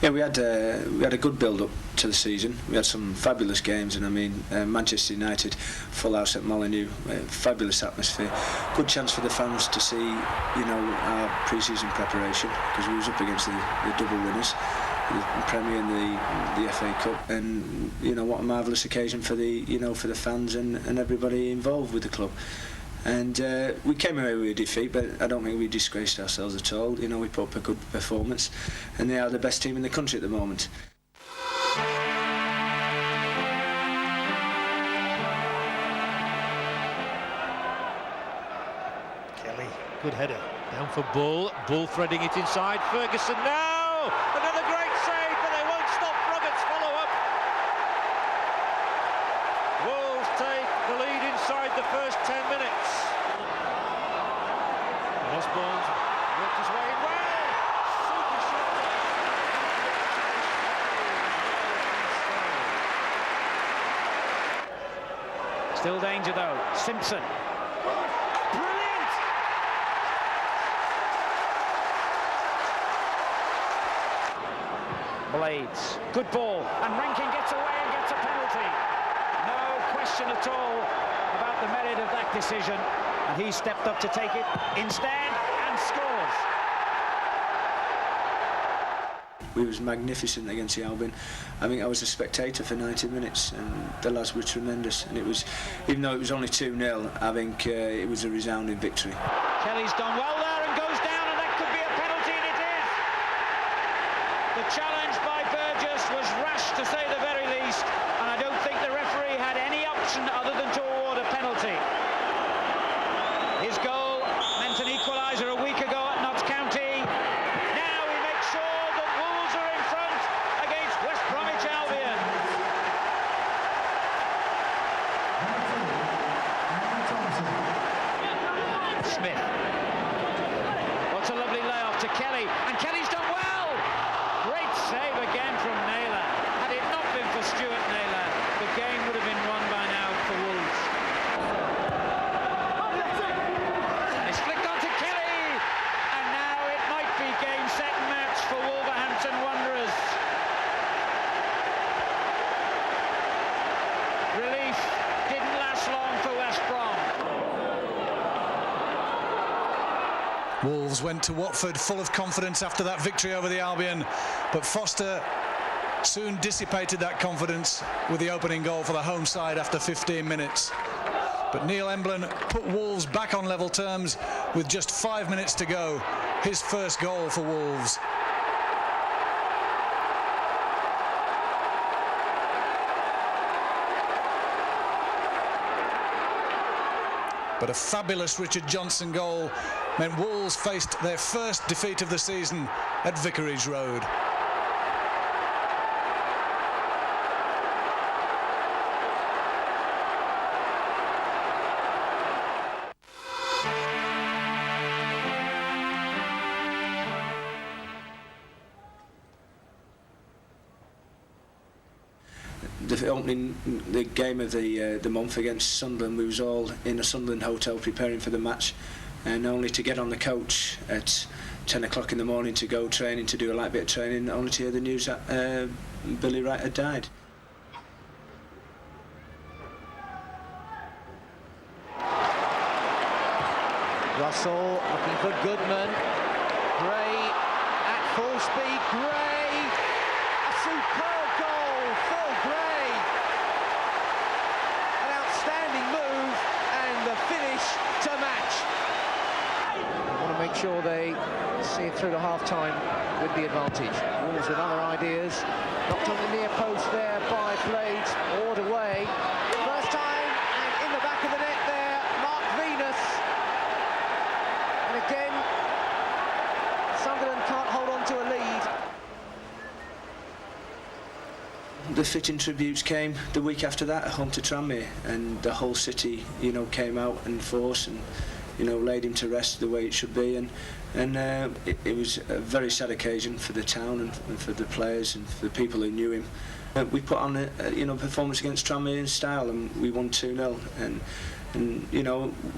Yeah, we had a good build-up to the season. We had some fabulous games, and I mean, Manchester United, full house at Molineux, fabulous atmosphere. Good chance for the fans to see, our pre-season preparation, because we was up against the double winners, the Premier and the FA Cup, and what a marvellous occasion for the fans and everybody involved with the club. And we came away with a defeat, but I don't think we disgraced ourselves at all. We put up a good performance, and they are the best team in the country at the moment. Kelly, good header. Down for Bull threading it inside. Ferguson now! Another great save, but they won't stop Bruggett's follow-up. Wolves take the lead inside the first 10 minutes. Osborne's worked his way in well. Super shot. Still danger though. Simpson. Brilliant! Blades. Good ball. And Rankin gets away and gets a penalty. No question at all about the merit of that decision. And he stepped up to take it instead and scores. We was magnificent against the Albion. I think I was a spectator for 90 minutes, and the lads were tremendous. And it was, even though it was only 2-0, I think it was a resounding victory. Kelly's done well there and goes down, and that could be a penalty, and it is. The challenge by Burgess was rash, to say the very least, and I don't think the referee had any option other than to award a penalty. His goal meant an equaliser a week ago at Notts County. Now he makes sure that Wolves are in front against West Bromwich Albion. Smith. What's a lovely layoff to Kelly, and Kelly's done well. Great save again from Naylor. Had it not been for Stuart Naylor, the game would have been won by now for Wolves. Game, set and match for Wolverhampton Wanderers. Relief didn't last long for West Brom. Wolves went to Watford full of confidence after that victory over the Albion, but Foster soon dissipated that confidence with the opening goal for the home side after 15 minutes. But Neil Emblin put Wolves back on level terms with just 5 minutes to go. His first goal for Wolves. But a fabulous Richard Johnson goal meant Wolves faced their first defeat of the season at Vicarage Road. The game of the month against Sunderland, we was all in a Sunderland hotel preparing for the match, and only to get on the coach at 10 o'clock in the morning to go training, to do a light bit of training, only to hear the news that Billy Wright had died. Russell looking for Goodman. Gray at full speed. Gray, a superb goal, Phil Gray. An outstanding move and the finish to match. They want to make sure they see it through to half-time with the advantage. Wolves with other ideas. Knocked on the near post there by Blades, awed away. First time, and in the back of the net there, Mark Venus. And again, Sunderland can't hold on to a lead. The fitting tributes came the week after that at home to Tranmere, and the whole city, came out in force and, laid him to rest the way it should be, and it was a very sad occasion for the town and for the players and for the people who knew him. We put on a performance against Tranmere in style, and we won 2-0, and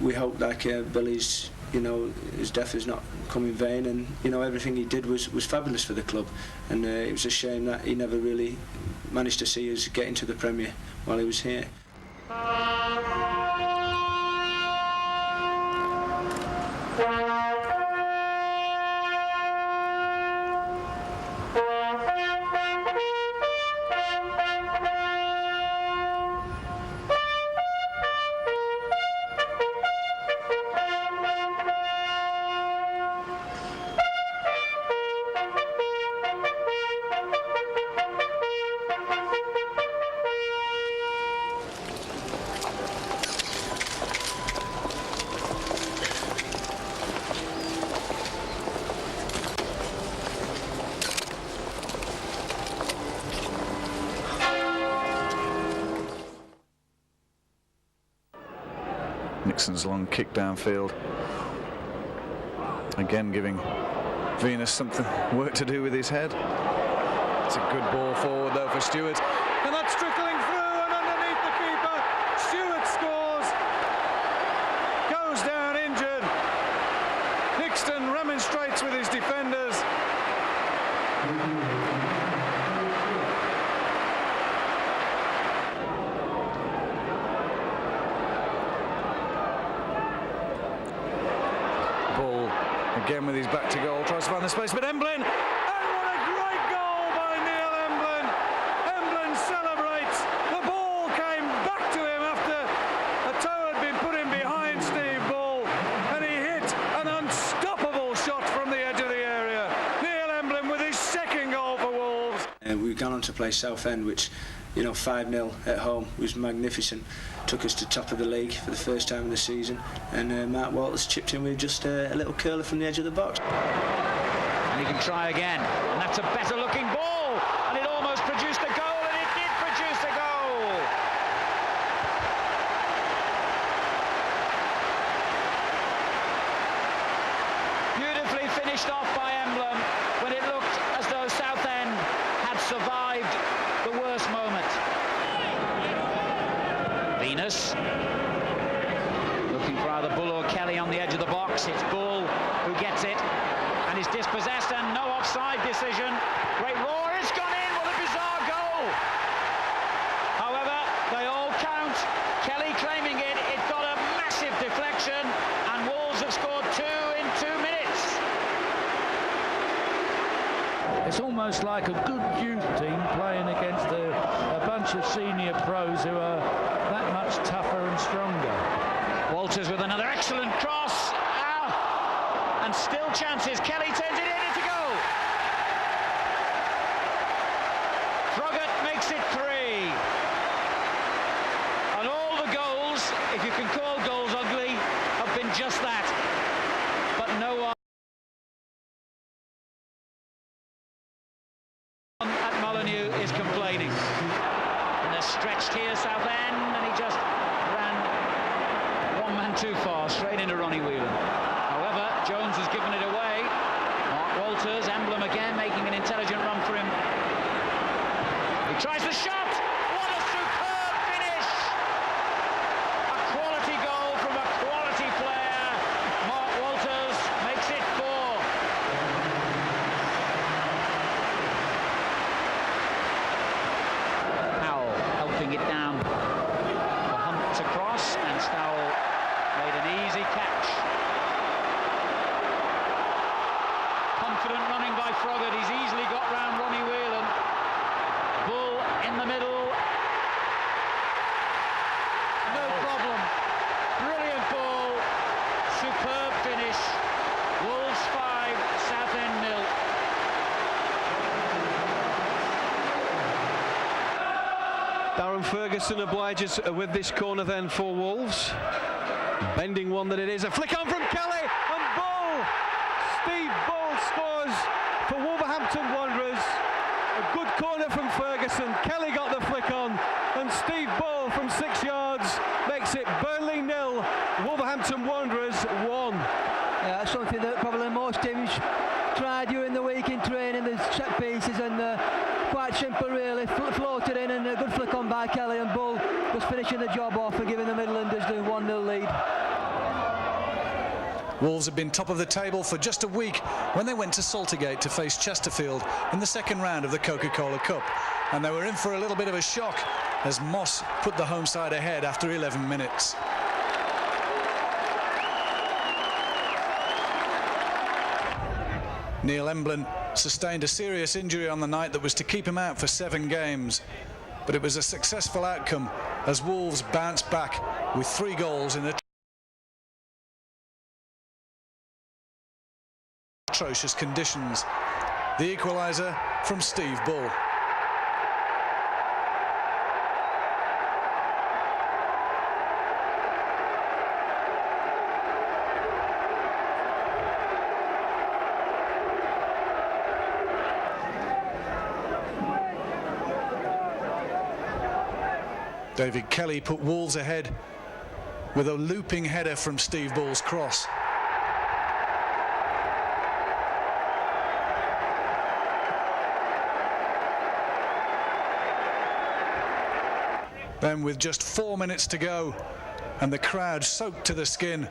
we hope like Billy's you know, his death has not come in vain, and you know, everything he did was fabulous for the club, and it was a shame that he never really managed to see us get into the Premier while he was here. Nixon's long kick downfield, again giving Venus something work to do with his head. It's a good ball forward though for Stewart, and that's trickling through and underneath the keeper. Stewart scores, goes down injured. Nixon remonstrates with his defenders. Again with his back to goal, tries to find the space, but Emblin, and what a great goal by Neil Emblin. Emblin celebrates. The ball came back to him after a toe had been put in behind Steve Bull, and he hit an unstoppable shot from the edge of the area. Neil Emblin with his second goal for Wolves. We've gone on to play Southend, which, you know, 5-0 at home was magnificent. Took us to top of the league for the first time in the season, and Mark Walters chipped in with just a little curler from the edge of the box. And he can try again, and that's a better looking ball, and it almost produced a goal, and it did produce a goal. Beautifully finished off by Emblem when it looked as though Southend had survived the worst moment. Venus looking for either Bull or Kelly on the edge of the box. It's Bull who gets it and is dispossessed, and no offside decision. Great roar, it's gone in. What a bizarre goal. However, they all count. Kelly claiming it. It got a massive deflection, and Wolves have scored 2 in 2 minutes. It's almost like a good youth team playing against a bunch of senior pros who are that much tougher and stronger. Walters with another excellent cross. And still chances. Kelly turns it in. It's a goal. Froggatt makes it 3. And all the goals, if you can call goals ugly, have been just that. But no one at Molineux is complaining. And they're stretched here, Southend, and he just ran one man too far, straight into Ronnie Whelan. However, Jones has given it away. Mark Walters, Emblem again, making an intelligent run for him. He tries the shot! What a superb finish! A quality goal from a quality player. Mark Walters makes it 4. Powell helping it down for Hunt to cross, and Stowell made an easy catch. Confident running by Froggatt. He's easily got round Ronnie Whelan. Bull in the middle. No problem. Brilliant ball. Superb finish. Wolves 5, Southend 0. Darren Ferguson obliges with this corner then for Wolves. Bending one that it is. A flick on from Kelly, and Bull! Steve Bull scores for Wolverhampton Wanderers. A good corner from Ferguson. Kelly got the flick on, and Steve Bull from 6 yards makes it Burnley 0, Wolverhampton Wanderers 1. Yeah, that's something that probably most teams try during the week in training, the set pieces, and quite simple really, floated in, and a good flick on by Kelly, and Bull was finishing the job off and giving the Midlanders the 1-0 lead. Wolves had been top of the table for just a week when they went to Saltergate to face Chesterfield in the second round of the Coca-Cola Cup, and they were in for a little bit of a shock as Moss put the home side ahead after 11 minutes. Neil Emblin sustained a serious injury on the night that was to keep him out for 7 games, but it was a successful outcome as Wolves bounced back with 3 goals in atrocious conditions. The equaliser from Steve Bull. David Kelly put Wolves ahead with a looping header from Steve Bull's cross. Then, with just 4 minutes to go and the crowd soaked to the skin,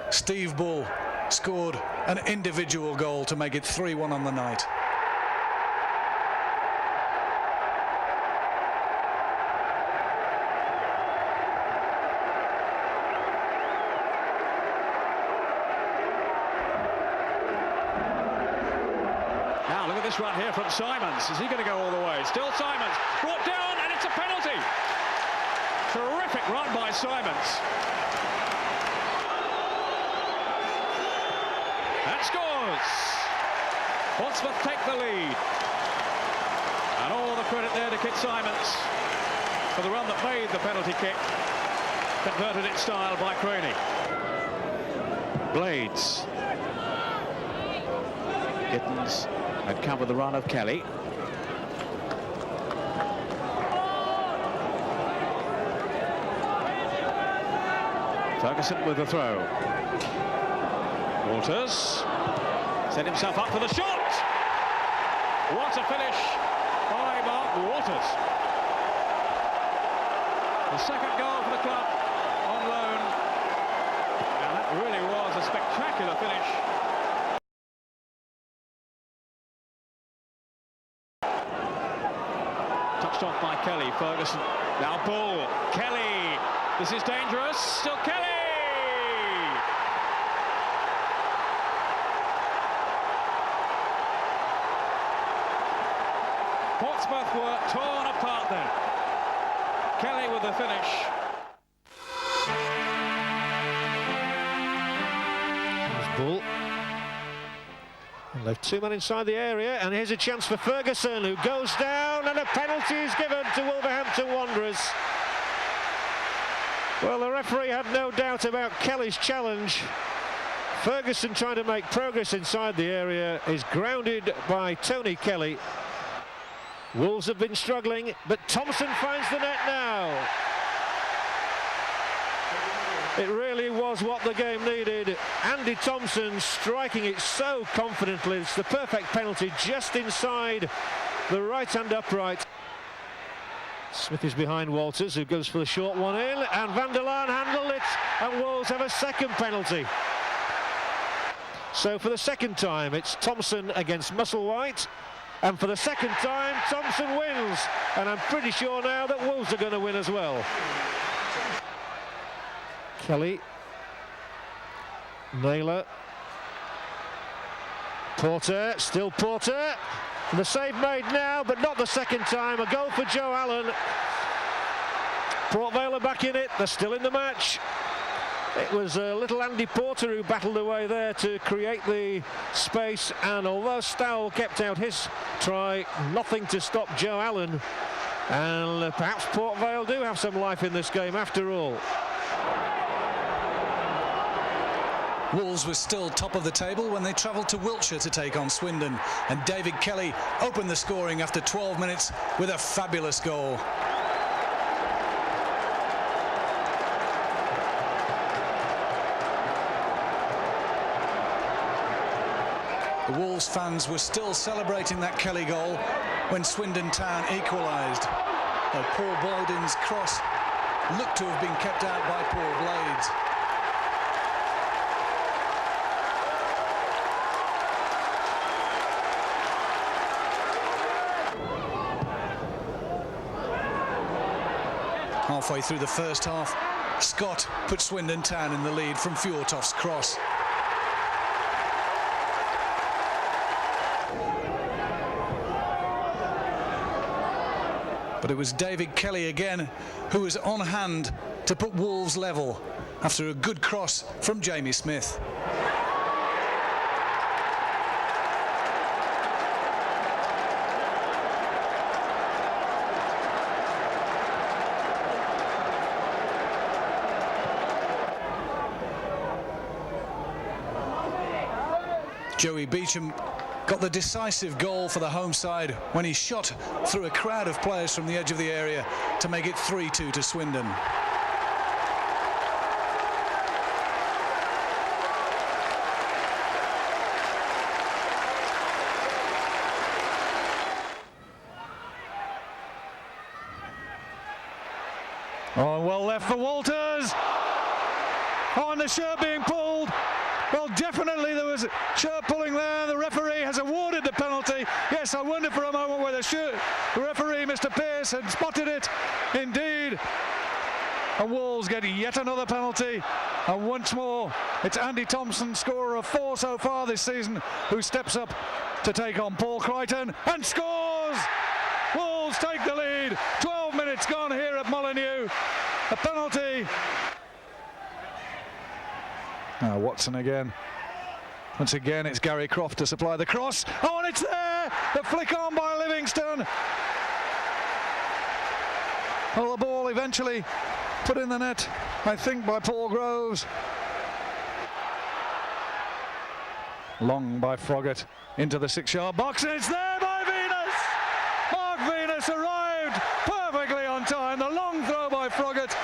Steve Bull scored an individual goal to make it 3-1 on the night. Now look at this run here from Simons. Is he going to go all the way? Still Simons. Brought down, and it's a penalty. Terrific run by Simons. And scores. Portsmouth take the lead. And all the credit there to Kit Simons for the run that made the penalty kick. Converted in style by Craney. Blades. Gittins had come with the run of Kelly. Ferguson with the throw. Walters set himself up for the shot. What a finish by Mark Walters. The second goal for the club on loan. And that really was a spectacular finish. Touched off by Kelly. Ferguson. Now Bull. Kelly. This is dangerous. Still Kelly. Portsmouth were torn apart then. Kelly with the finish. There's Bull. And left 2 men inside the area, and here's a chance for Ferguson, who goes down, and a penalty is given to Wolverhampton Wanderers. Well, the referee had no doubt about Kelly's challenge. Ferguson, trying to make progress inside the area, is grounded by Tony Kelly. Wolves have been struggling, but Thompson finds the net now. It really was what the game needed. Andy Thompson striking it so confidently. It's the perfect penalty just inside the right-hand upright. Smith is behind Walters, who goes for the short one in, and Van der Laan handled it, and Wolves have a second penalty. So for the second time, it's Thompson against Musselwhite, and for the second time, Thompson wins, and I'm pretty sure now that Wolves are going to win as well. Kelly, Naylor, Porter, still Porter. And the save made now, but not the second time. A goal for Joe Allen. Port Vale are back in it. They're still in the match. It was little Andy Porter who battled away there to create the space. And although Stowell kept out his try, nothing to stop Joe Allen. And perhaps Port Vale do have some life in this game after all. Wolves were still top of the table when they travelled to Wiltshire to take on Swindon, and David Kelly opened the scoring after 12 minutes with a fabulous goal. The Wolves fans were still celebrating that Kelly goal when Swindon Town equalised. Paul Bowden's cross looked to have been kept out by Paul Blades. Halfway through the first half, Scott put Swindon Town in the lead from Fjortoft's cross. But it was David Kelly again who was on hand to put Wolves level after a good cross from Jamie Smith. Joey Beecham got the decisive goal for the home side when he shot through a crowd of players from the edge of the area to make it 3-2 to Swindon. Oh, well left for Walters. Oh, and the shirt being pulled. Well, definitely there was shirt pulling there. The referee has awarded the penalty. Yes, I wonder for a moment whether the referee, Mr. Pearce, had spotted it. Indeed. And Wolves get yet another penalty. And once more, it's Andy Thompson, scorer of 4 so far this season, who steps up to take on Paul Crichton and scores! Wolves take the lead. 12 minutes gone here at Molineux. A penalty. Now Watson again. Once again, it's Gary Croft to supply the cross. Oh, and it's there! The flick on by Livingston. Well, the ball eventually put in the net, I think, by Paul Groves. Long by Froggatt into the 6-yard box, and it's there by Venus! Mark Venus arrived perfectly on time. The long throw by Froggatt.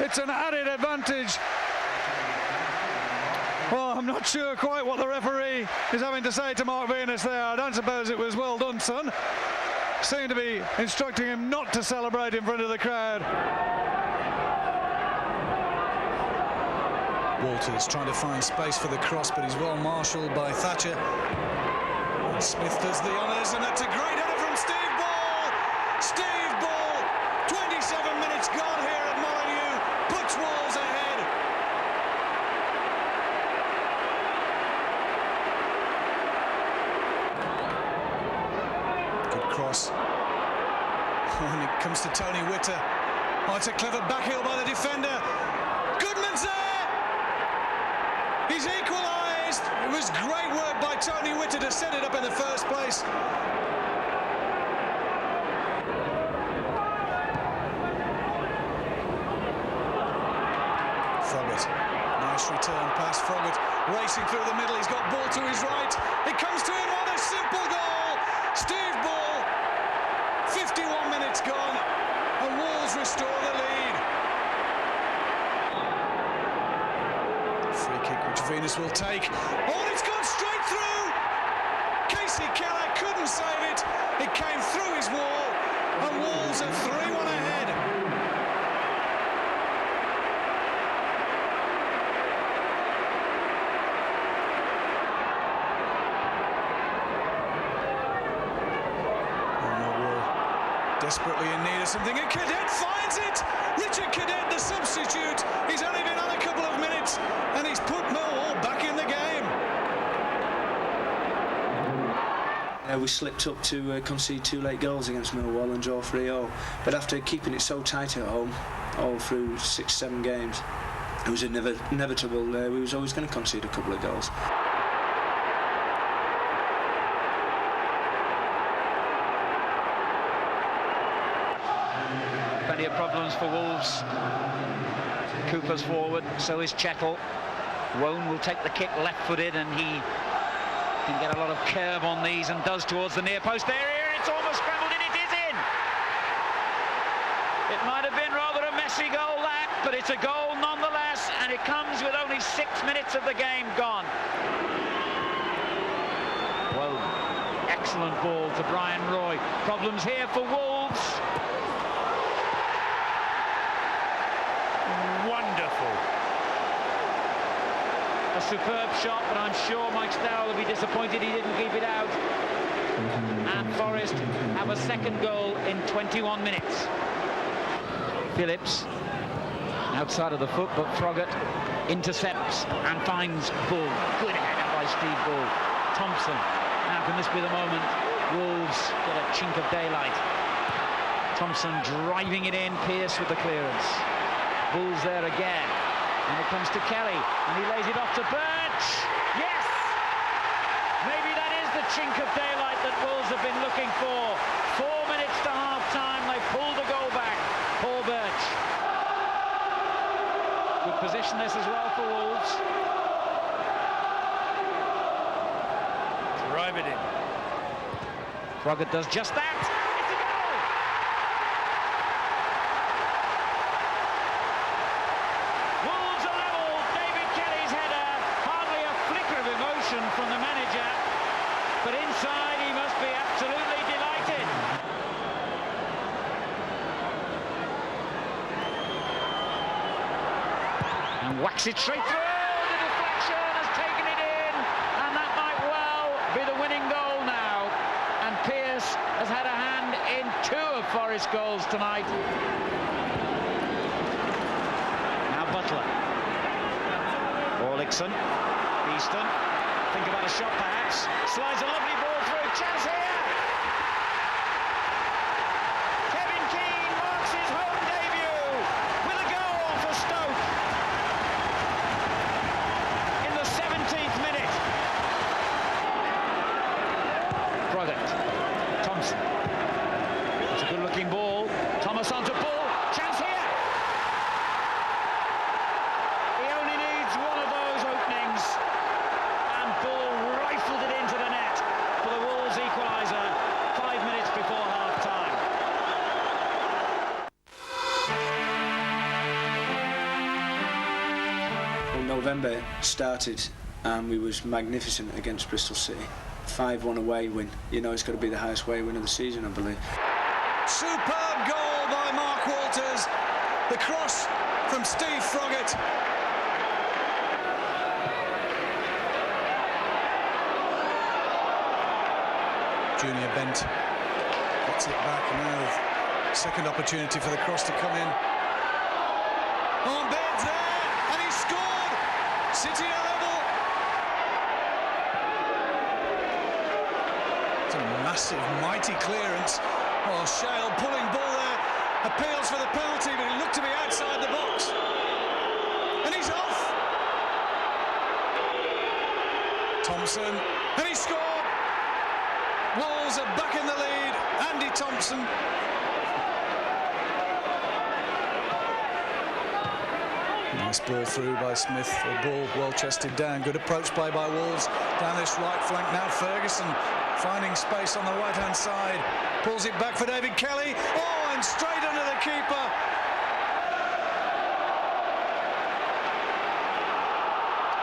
It's an added advantage. Well, I'm not sure quite what the referee is having to say to Mark Venus there. I don't suppose it was well done, son. Seemed to be instructing him not to celebrate in front of the crowd. Walters trying to find space for the cross, but he's well marshalled by Thatcher. And Smith does the honours, and that's a great header from Steve Ball. Steve Ball, 27 minutes gone here at Molineux, puts Wolves ahead. Cross. And it comes to Tony Witter. Oh, it's a clever backheel by the defender. Goodman's there! He's equalised! It was great work by Tony Witter to set it up in the first place. Froggatt. Nice return past Froggatt. Racing through the middle. He's got ball to his right. It comes to him on a simple goal. Steve Ball. 51 minutes gone, and Wolves restore the lead. Free kick which Venus will take. Oh, and it's gone straight through! Casey Keller couldn't save it. It came through his wall, and Wolves are 3-1 ahead. Desperately in need of something, and Cadet finds it! Richard Cadet, the substitute. He's only been on a couple of minutes, and he's put Millwall back in the game. We slipped up to concede 2 late goals against Millwall and draw 3-0. But after keeping it so tight at home, all through 6-7 games, it was inevitable. We was always going to concede a couple of goals. Plenty of problems for Wolves. Cooper's forward, so is Chettle. Wone will take the kick left-footed, and he can get a lot of curve on these, and does towards the near post area. It's almost scrambled in. It is in. It might have been rather a messy goal, that, but it's a goal nonetheless, and it comes with only 6 minutes of the game gone. Wone, excellent ball to Brian Roy. Problems here for Wolves. Wonderful. A superb shot, but I'm sure Mike Stowell will be disappointed he didn't keep it out. And Forest have a second goal in 21 minutes. Phillips. Outside of the foot, but Froggatt intercepts and finds Bull. Good header by Steve Bull. Thompson. Now can this be the moment Wolves get a chink of daylight? Thompson driving it in, Pearce with the clearance. Bull's there again. And it comes to Kelly, and he lays it off to Birch. Yes! Maybe that is the chink of daylight that Wolves have been looking for. 4 minutes to half-time, they pulled the goal back. Paul Birch. Good position this as well for Wolves. Drive it in. Froggatt does just that. It's a goal! Wolves are level. David Kelly's header. Hardly a flicker of emotion from the manager. But inside he must be absolutely delighted. And whacks it straight through. The deflection has taken it in, and that might well be the winning goal now. And Pearce has had a hand in 2 of Forest's goals tonight. Now Butler. Orlickson. Easton. Think about a shot perhaps. Slides a lovely ball through. Chance here. Kevin Keane marks his home debut with a goal for Stoke. In the 17th minute. Froggatt. Thompson. It's a good looking ball. Thomas onto Bull. Chance here. He only needs one of those openings. And Bull rifled it into the net for the Wolves equaliser 5 minutes before half-time. Well, November started and we was magnificent against Bristol City. 5-1 away win. You know it's got to be the highest away win of the season, I believe. Superb goal by Mark Walters. The cross from Steve Froggatt. Junior Bent gets it back now. Second opportunity for the cross to come in. Oh, Bent's there, and he scored. City are level. It's a massive, mighty clearance. Oh, Shale pulling ball there. Appeals for the penalty, but he looked to be outside the box. And he's off. Thompson, and he scored. Wolves are back in the lead. Andy Thompson. Nice ball through by Smith. A ball well chested down. Good approach play by Wolves. Down this right flank now. Ferguson finding space on the right hand side. Pulls it back for David Kelly. Oh, and straight under the keeper.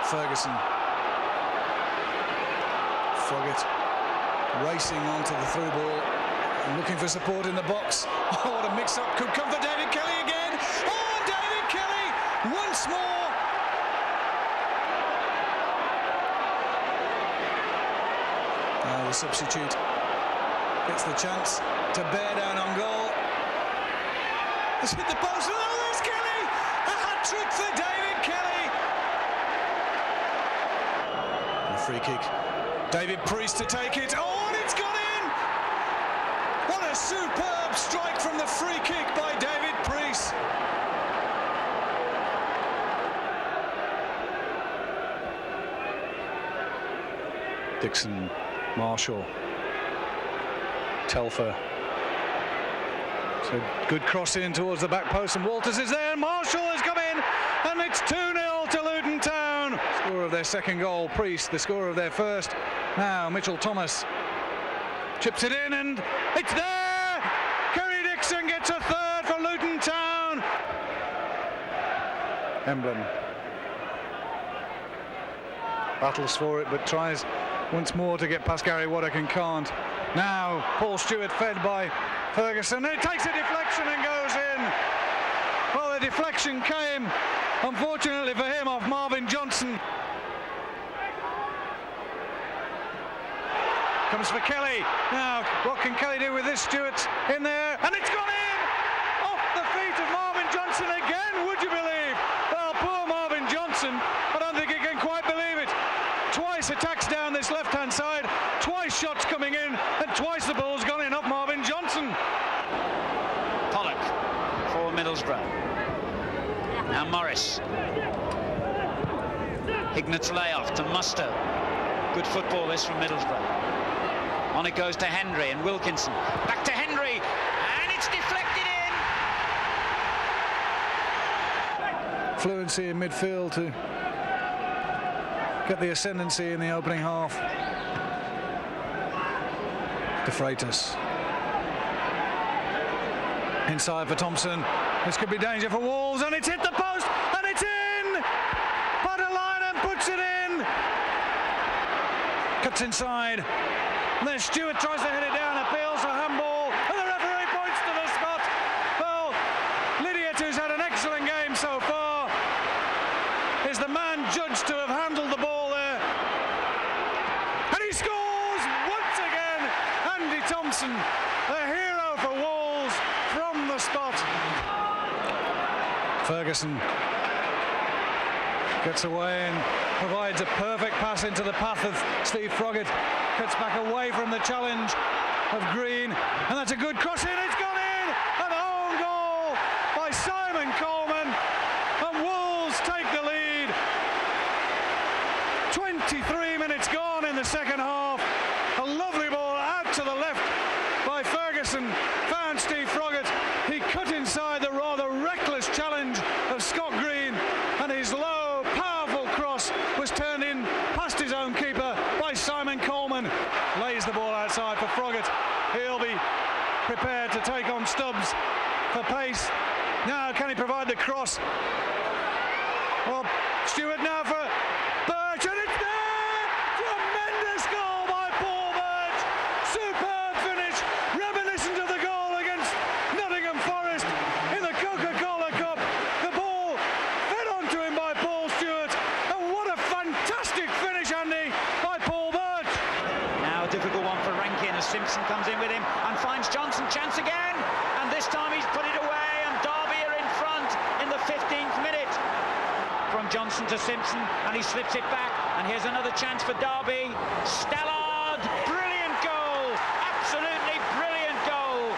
Ferguson. Froggatt racing onto the through ball and looking for support in the box. Oh, what a mix-up could come for David Kelly again. Oh, David Kelly once more. Now the substitute gets the chance to bear down on goal. It's hit the post. Oh, there's Kelly. A hat-trick for David Kelly. And a free kick. David Priest to take it. Oh, and it's gone in! What a superb strike from the free kick by David Priest. Dixon, Marshall, Telfer. So good cross in towards the back post, and Walters is there, and Marshall has come in, and it's 2-0 to Luton Town. Scorer of their second goal, Priest, the scorer of their first. Now Mitchell Thomas chips it in, and it's there! Kerry Dixon gets a third for Luton Town. Emblem battles for it, but tries once more to get past Gary Waddock and can't. Now Paul Stewart fed by Ferguson. It takes a deflection and goes in. Well, the deflection came, unfortunately for him, off Marvin Johnson. Comes for Kelly. Now, what can Kelly do with this? Stewart in there, and it's gone in! Off the feet of Marvin in, and twice the ball's gone in off Marvin Johnson. Pollock for Middlesbrough. Now Morris. Hignett's layoff to Musto. Good football this from Middlesbrough. On it goes to Hendry and Wilkinson. Back to Hendry, and it's deflected in. Fluency in midfield to get the ascendancy in the opening half. De Freitas. Inside for Thompson. This could be danger for Wolves, and it's hit the post, and it's in! Padalainen puts it in! Cuts inside. And then Stewart tries to hit it down, appeals for handball, and the referee points to the spot. Well, Lydiate, who's had an excellent game so far, is the man judged to have handled the ball there. And he scores once again! Andy Thompson, the hero for Wolves from the spot. Ferguson gets away and provides a perfect pass into the path of Steve Froggatt. Cuts back away from the challenge of Green, and that's a good cross in. It's gone in, an own goal by Simon Coleman, and Wolves take the lead. 23 minutes gone in the second half. A lovely ball out to the left by Ferguson, found Steve Froggatt. He cut inside the rather reckless challenge of Scott Green, and his low, powerful cross was turned in past his own keeper by Simon Coleman. Lays the ball outside for Froggatt. He'll be prepared to take on Stubbs for pace. Now can he provide the cross? Well, Stewart now for Birch, and it's there! Tremendous goal by Paul Birch! Superb finish, reminiscent of the goal against Nottingham Forest in the Coca-Cola Cup. The ball fed onto him by Paul Stewart, and what a fantastic finish, Andy, by Paul Birch. Now a difficult one for Rankin as Simpson comes in with him and finds Johnson. Chance again, and this time he's put it away, and Derby are in front in the 15th minute. From Johnson to Simpson, and he slips it back, and here's another chance for Derby. Stallard, brilliant goal, absolutely brilliant goal.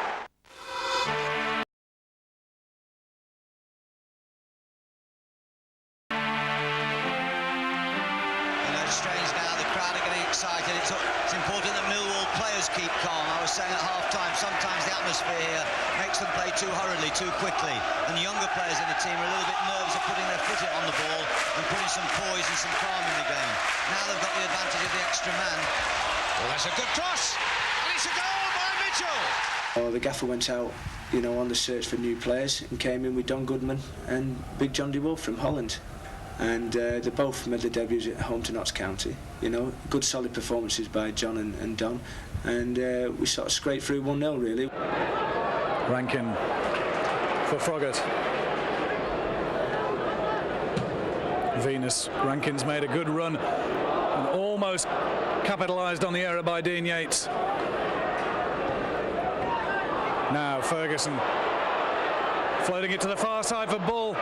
It's strange now, the crowd are getting excited. It's important that Millwall players keep calm. I was saying at half-time, sometimes the atmosphere here makes them play too hurriedly, too quickly, and the younger players in the team are a little bit nervous of putting their foot on the ball and putting some poise and some calm in the game. Now they've got the advantage of the extra man. Well, that's a good cross, and it's a goal by Mitchell. The gaffer went out, you know, on the search for new players and came in with Don Goodman and Big John DeWolf from Holland. And they both made their debuts at home to Notts County. You know, good solid performances by John and Don, and we sort of scraped through 1-0 really. Rankin for Froggatt. Venus. Rankin's made a good run and almost capitalised on the error by Dean Yates. Now Ferguson floating it to the far side for Bull.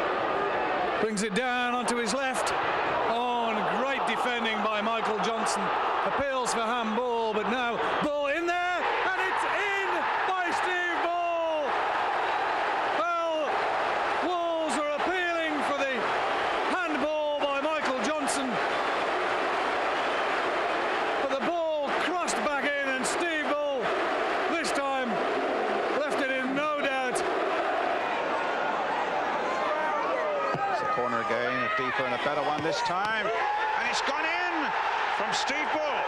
Brings it down onto his left. Oh, and great defending by Michael Johnson. Appeals for handball, but now Bull in there, and it's in by Steve Bull. Well, Wolves are appealing for the handball by Michael Johnson. But the ball crossed back in, and Steve Bull this time left it in no doubt. Corner again, a deeper and a better one this time, and it's gone in from Steve Bull.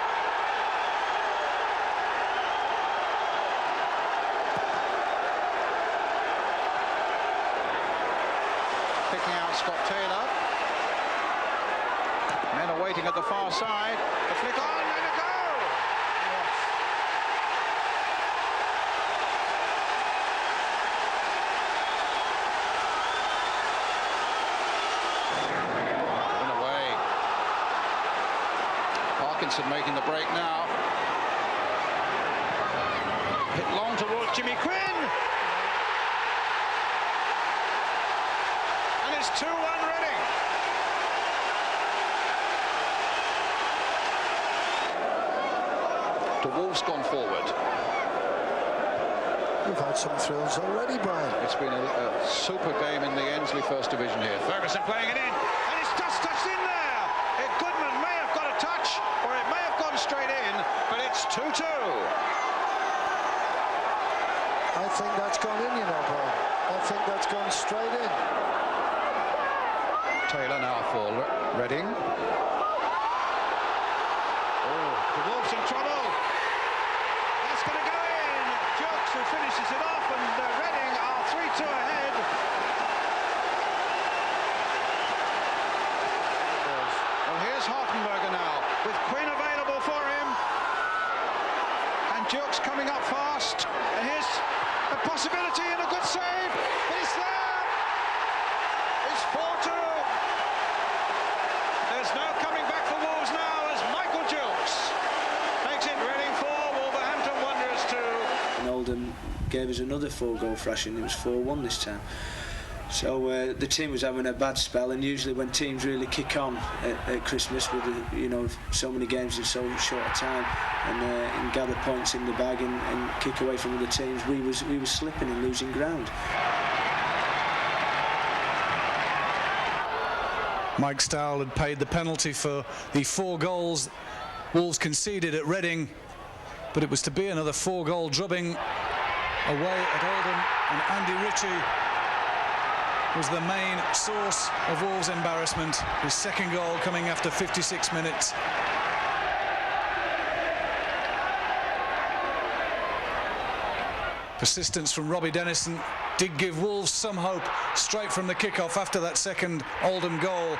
Picking out Scott Taylor. Men are waiting at the far side. The flick on and a goal. Making the break now. Hit long towards Jimmy Quinn. And it's 2-1 Reading. after Wolves gone forward. We've had some thrills already, Brian. It's been a super game in the Ensley First Division here. Ferguson playing it in, and it's just touched in there. Goodman may have got a touch, or it may have gone straight in, but it's 2-2. I think that's gone in, you know, Brian. I think that's gone straight in. Taylor now for Reading. Oh, the Wolves in trouble. That's going to go in. Jokes who finishes it off, and Reading are 3-2 ahead. Well, here's Hartenberger now, with Quinn available for him. And Jokes coming up fast. And here's a possibility and a good save. It's there. It's 4-2. There's no coming back for Wolves now as Michael Jokes makes it Reading 4, Wolverhampton Wanderers 2. And Oldham gave us another 4-goal thrashing. It was 4-1 this time. So the team was having a bad spell, and usually when teams really kick on at Christmas with so many games in so short a time, and gather points in the bag and kick away from other teams, we were slipping and losing ground. Mike Stowell had paid the penalty for the 4 goals Wolves conceded at Reading, but it was to be another 4-goal drubbing away at Oldham, and Andy Ritchie was the main source of Wolves' embarrassment. His second goal coming after 56 minutes. Persistence from Robbie Dennison did give Wolves some hope straight from the kickoff after that second Oldham goal.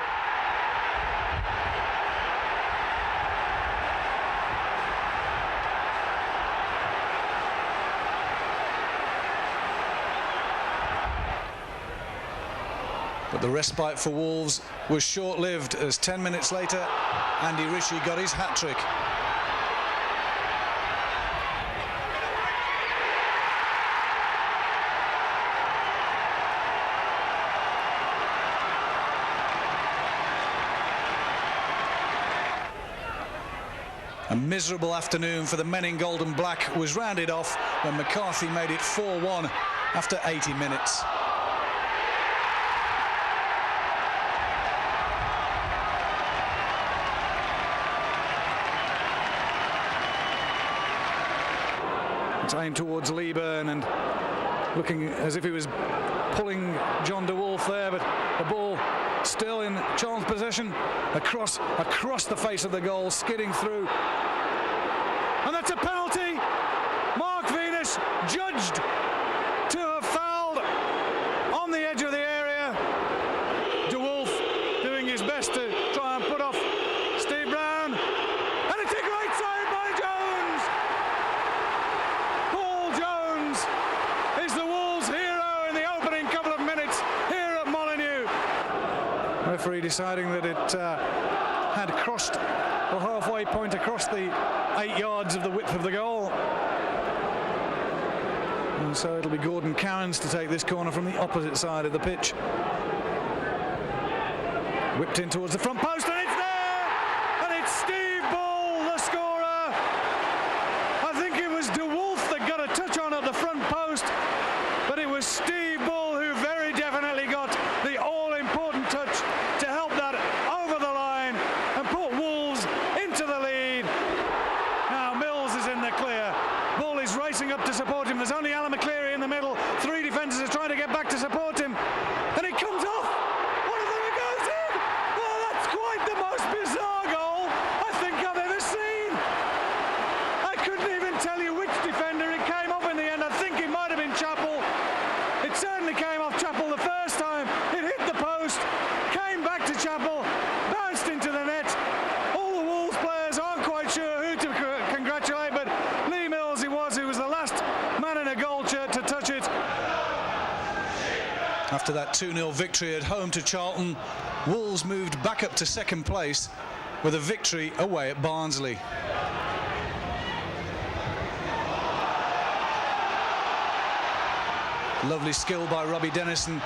But the respite for Wolves was short-lived, as 10 minutes later Andy Ritchie got his hat-trick. A miserable afternoon for the men in gold and black was rounded off when McCarthy made it 4-1 after 80 minutes. It's aimed towards Leeburn and looking as if he was pulling John de Wolf there, but the ball still in Charles' possession, across the face of the goal, skidding through. And that's a penalty. Mark Venus judged to have fouled on the edge of the area. De Wolf doing his best to try and put off Steve Brown. And it's a great save by Jones. Paul Jones is the Wolves' hero in the opening couple of minutes here at Molineux. Referee deciding that it had crossed the halfway point across the 8 yards of the width of the goal. And so it'll be Gordon Cowans to take this corner from the opposite side of the pitch. Whipped in towards the front post, and it's there! And it's Steve Bull, the scorer. I think it was De Wolf that got a touch on at the front post, but it was Steve Bull who very definitely got the all-important touch to help that over the line and put Wolves into the lead. Now Mills is in the clear. Bull is racing up to support him. There's only Alan McCleary in the middle. 3 defenders are trying to get back to support him. And it comes off. One of them goes in. Oh, that's quite the most bizarre goal I think I've ever seen. I couldn't even tell you which defender it came off in the end. I think it might have been Chappell. It certainly came off Chappell the first time. It hit the post, came back to Chappell, bounced into the net. All the Wolves players aren't quite sure who to congratulate, but Lee Mills who was the last man in a gold shirt to touch it. After that 2-0 victory at home to Charlton, Wolves moved back up to second place with a victory away at Barnsley. Lovely skill by Robbie Dennison,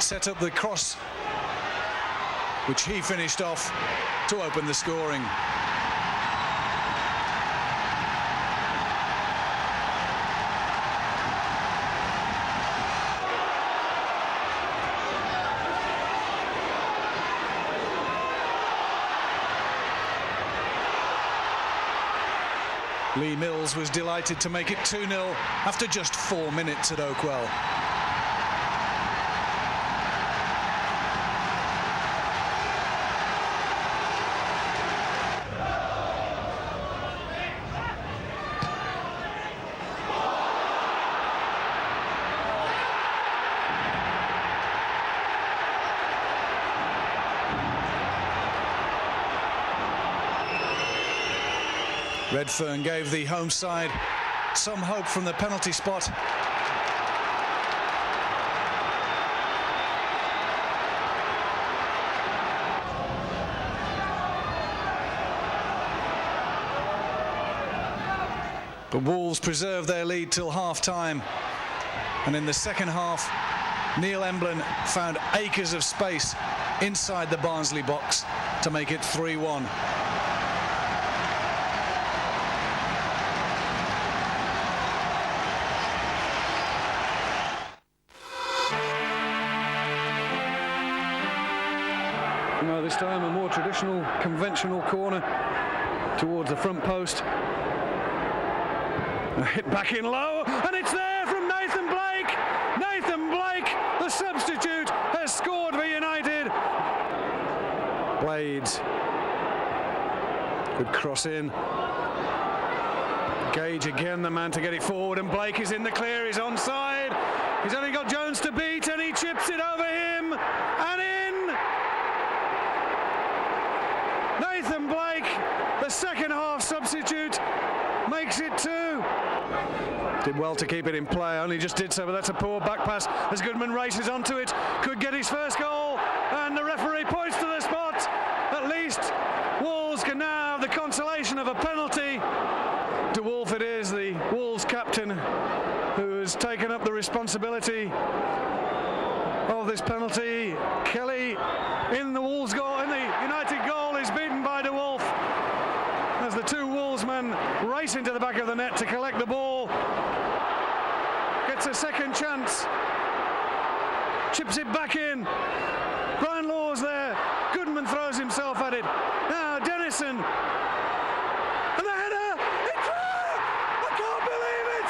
set up the cross, which he finished off to open the scoring. Lee Mills was delighted to make it 2-0 after just 4 minutes at Oakwell. Redfern gave the home side some hope from the penalty spot. But Wolves preserved their lead till half-time. And in the second half, Neil Emblin found acres of space inside the Barnsley box to make it 3-1. No, this time a more traditional, conventional corner towards the front post. A hit back in low, and it's there from Nathan Blake! Nathan Blake, the substitute, has scored for United. Blades. Good cross in. Gage again, the man to get it forward, and Blake is in the clear, he's onside. He's only got Jones to beat, and he chips it over him, and in! Nathan Blake, the second half substitute, makes it 2. Did well to keep it in play, only just did so, but that's a poor back pass as Goodman races onto it, could get his first goal, and the referee points to the spot. At least Wolves can now have the consolation of a penalty. De Wolf it is, the Wolves captain, who has taken up the responsibility of this penalty. Kelly in the Wolves goal, in the United goal, is beaten by De Wolf as the two Wolves men race into the back of the net to collect the ball. Gets a second chance, chips it back in. Brian Law's there, Goodman throws himself at it. Now Dennison, and the header, it's there! I can't believe it!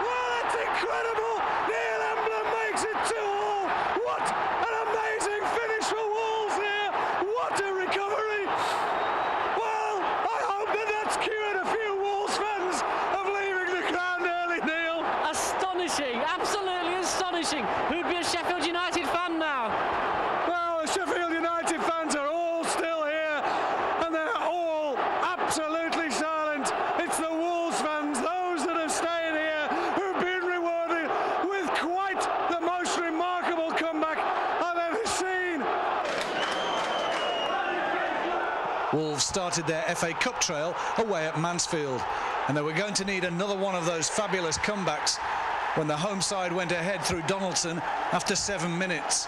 Well, that's incredible! Neil Emblin makes it 2-2. What an amazing finish for Wolves here! What a recovery! Well, I hope that that's cured a few Wolves fans of leaving the ground early, Neil. Astonishing, absolutely astonishing. Who'd be a Sheffield United fan now? Well, the Sheffield United fans are all still here, and they're all absolutely silent. It's the Wolves fans, those that have stayed here, who've been rewarded with quite the most remarkable comeback I've ever seen. Wolves started their FA Cup trail away at Mansfield, and they were going to need another one of those fabulous comebacks when the home side went ahead through Donaldson after 7 minutes.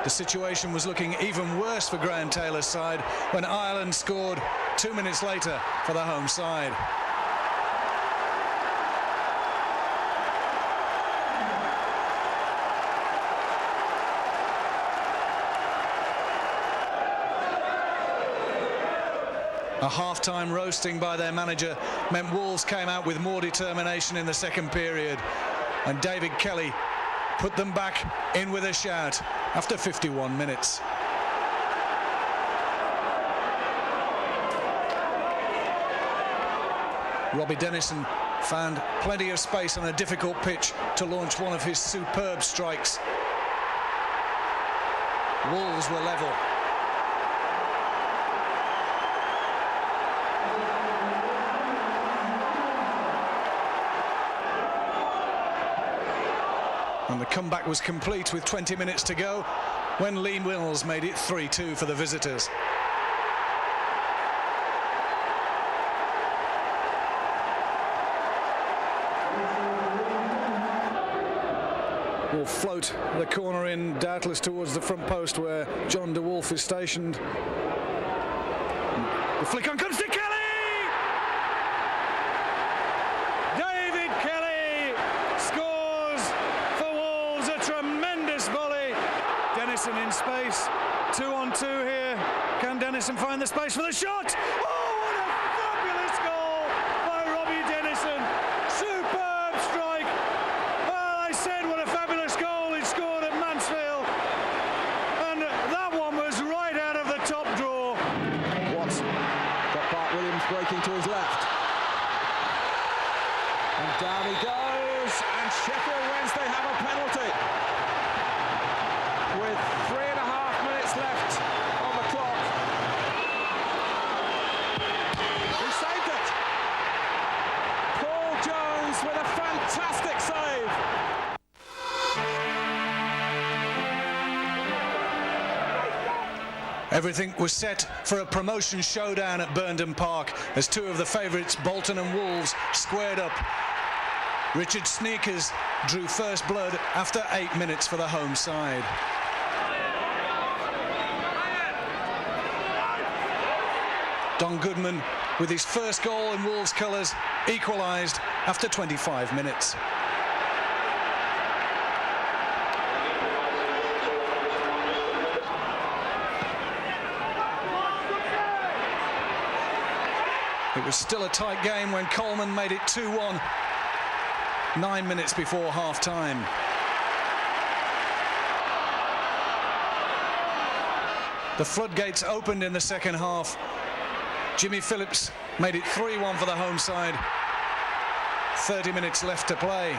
The situation was looking even worse for Graham Taylor's side when Ireland scored 2 minutes later for the home side. A half-time roasting by their manager meant Wolves came out with more determination in the second period, and David Kelly put them back in with a shout after 51 minutes. Robbie Dennison found plenty of space on a difficult pitch to launch one of his superb strikes. Wolves were level. And the comeback was complete with 20 minutes to go when Lee Mills made it 3-2 for the visitors. Will float the corner in, doubtless towards the front post where John De Wolf is stationed. The flick on comes to Kelly! David Kelly scores for Wolves, a tremendous volley. Dennis Dennison in space. 2-on-2 here. Can Dennison find the space for the shot? Oh, what a fabulous goal by Robbie Dennison. Superb strike. Well, I said what a fabulous goal he'd scored at Mansfield. And that one was right out of the top drawer. Watts got Bart Williams breaking to his left. And down he goes, and Sheffield Wednesday have a penalty. With 3.5 minutes left on the clock. He saved it. Paul Jones with a fantastic save. Everything was set for a promotion showdown at Burnden Park as two of the favourites, Bolton and Wolves, squared up. Richard Sneakers drew first blood after 8 minutes for the home side. Don Goodman, with his first goal in Wolves colours, equalised after 25 minutes. It was still a tight game when Coleman made it 2-1, 9 minutes before half-time. The floodgates opened in the second half. Jimmy Phillips made it 3-1 for the home side. 30 minutes left to play.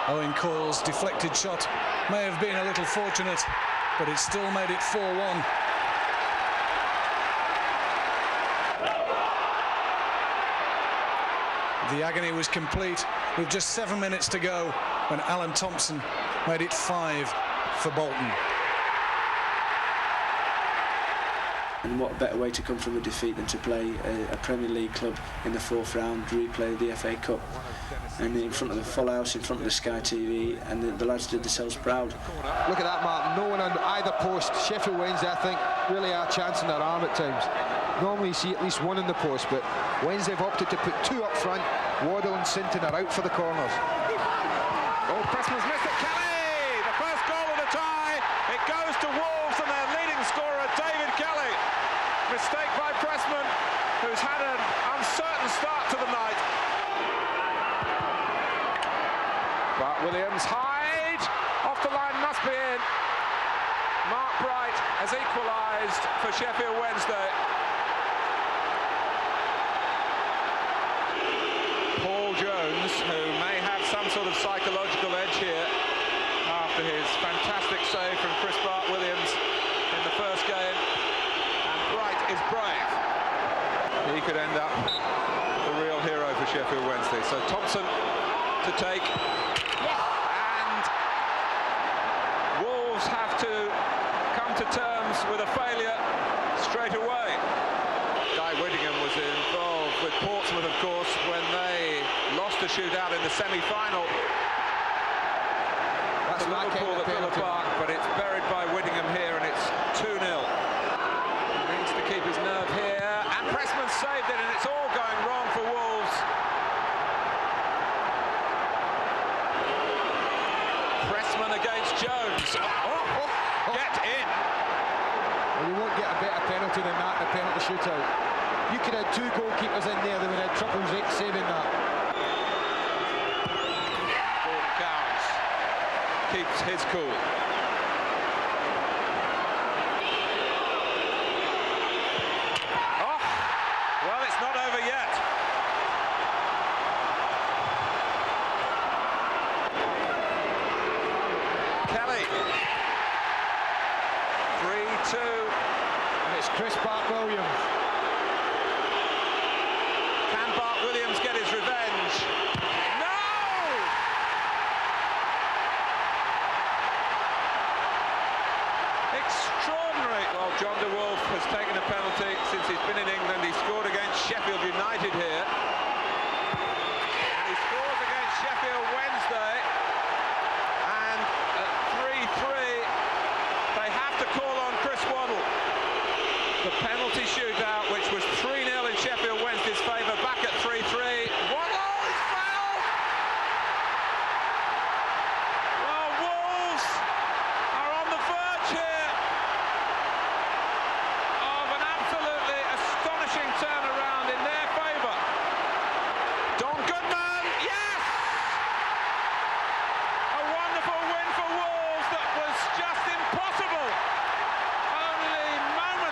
Owen Coyle's deflected shot may have been a little fortunate, but it still made it 4-1. The agony was complete with just 7 minutes to go when Alan Thompson made it 5 for Bolton. And what better way to come from a defeat than to play a Premier League club in the fourth round, replay of the FA Cup, and in front of the full house, in front of the Sky TV, and the lads did themselves proud. Look at that, Martin. No one on either post. Sheffield Wednesday, I think, really are chancing their arm at times. Normally you see at least one in the post, but Wednesday have opted to put two up front. Waddle and Sinton are out for the corners. Oh, Pressman's missed it. Kelly! The first goal of the tie. It goes to Wolves and their leading scorer, David Kelly. Mistake by Pressman, who's had an uncertain start to the night. But Williams, Hyde, off the line, must be in. Mark Bright has equalised for Sheffield Wednesday. Paul Jones, who may have some sort of psychological edge here after his fantastic save from Chris Bart Williams in the first game. And Bright is brave. He could end up the real hero for Sheffield Wednesday. So Thompson to take. And Wolves have to come to terms with a failure straight away. Guy Whittingham was involved with Portsmouth, of course, when they lost a shootout in the semi-final. That's Liverpool at Villa Park, but it's buried by Whittingham here, and it's 2-0. He needs to keep his nerve here, and Pressman saved it, and it's all going wrong for Wolves. Pressman against Jones. Get in. Well, you won't get a better penalty than that in a penalty shootout. You could have two goalkeepers in there that would have trouble saving that. Gordon Cowans keeps his cool. Oh, well, it's not over yet. Kelly. 3-2. And it's Chris Bart Williams. Can Bart Williams get his revenge? No! Extraordinary. Well, John de Wolf has taken a penalty since he's been in England. He scored against Sheffield United here. And he scores against Sheffield Wednesday. And at 3-3.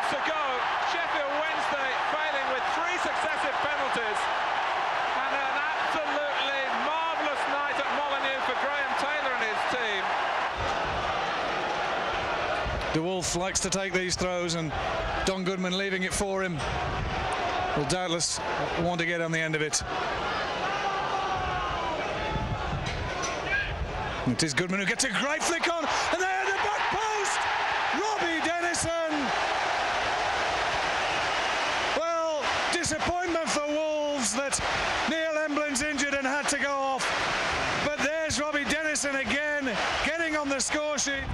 to go. Sheffield Wednesday failing with 3 successive penalties. And an absolutely marvellous night at Molineux for Graham Taylor and his team. De Wolf likes to take these throws, and Don Goodman leaving it for him will doubtless want to get on the end of it. It is Goodman who gets a great flick on, and there at the back post, Robbie Dennison. Well, disappointment for Wolves that Neil Emblin's injured and had to go off. But there's Robbie Dennison again, getting on the score sheet.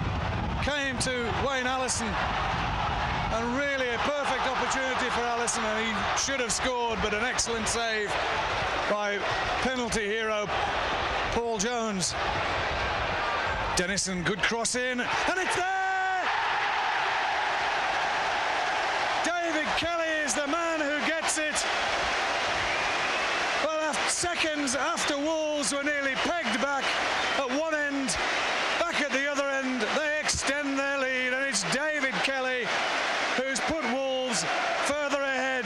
Came to Wayne Allison, and really a perfect opportunity for Allison, and he should have scored, but an excellent save by penalty hero Paul Jones. Dennison, good cross in, and it's there! David Kelly is the man who gets it. Well, seconds after Wolves were nearly pegged back at one end, back at the other end, they extend their lead, and it's David Kelly who's put Wolves further ahead.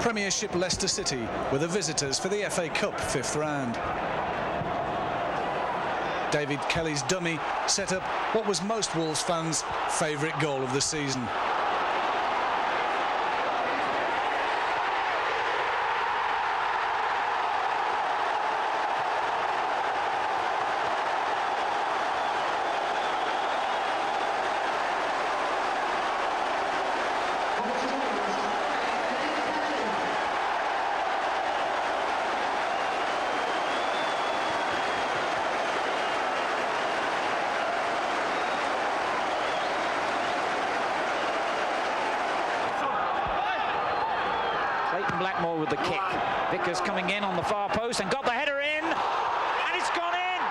Premiership Leicester City were the visitors for the FA Cup 5th round. David Kelly's dummy set up what was most Wolves fans' favourite goal of the season. Blackmore with the kick. Vickers coming in on the far post and got the header in, and it's gone in.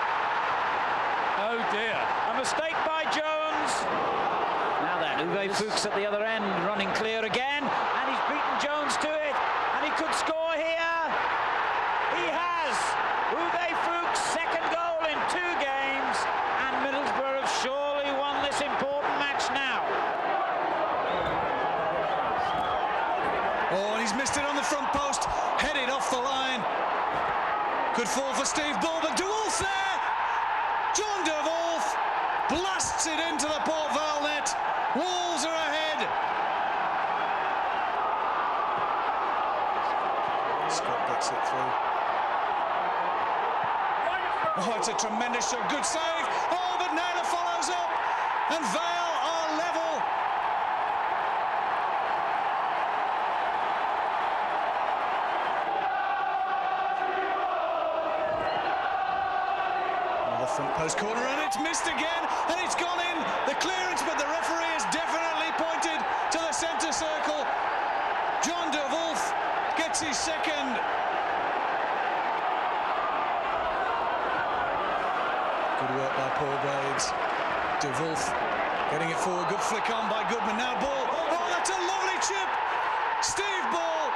Oh dear, a mistake by Jones. Now then, Uwe Fuchs at the other end, running clear again, and he's beaten Jones to it, and he could score here. He has. Uwe Fuchs, second goal in 2 games, and Middlesbrough have surely won this important match now. Oh, and he's missed it on the front post, headed off the line. Good fall for Steve Bull, but De Wolf's there! John De Wolf blasts it into the Port Vale net. Wolves are ahead. Scott gets it through. Oh, it's a tremendous shot, good save. Oh, but Naylor follows up, and Vale are level. Front post corner, and it's missed again, and it's gone in. The clearance, but the referee has definitely pointed to the centre circle. John De Wolf gets his second. Good work by Paul Blades. De Wolf getting it forward, good flick on by Goodman. Now Ball. Oh, that's a lovely chip. Steve Ball.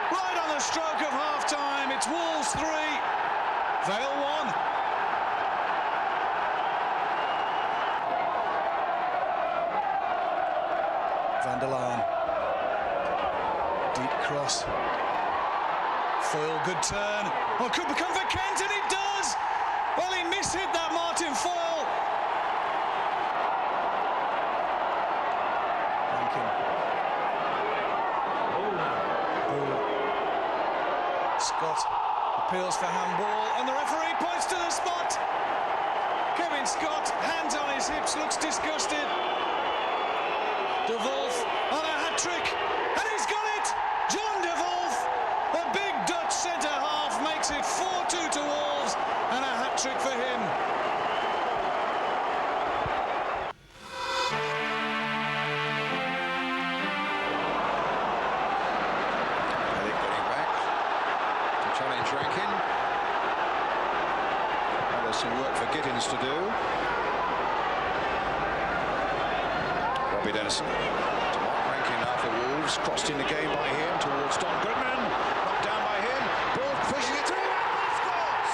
Right on the stroke of half-time. It's Wolves 3. Vale 1. Van der Laan. Deep cross. Foyle, good turn. Oh, it could become for Kent, and it does! Well, he mishit that, Martin Foyle. Rankin. Scott appeals for handball, and the referee points to the spot. Kevin Scott, hands on his hips, looks disgusted. De Wolf on a hat-trick, and he's got it! John De Wolf, the big Dutch centre-half, makes it 4-2 to Wolves, and a hat-trick for him. Getting back to challenge Rankin. Well, there's some work for Gittins to do. Robbie Dennison to Mark Rankin now for Wolves, crossed in the game by him towards Don Goodman, knocked down by him, Ball pushing it through, and he scores!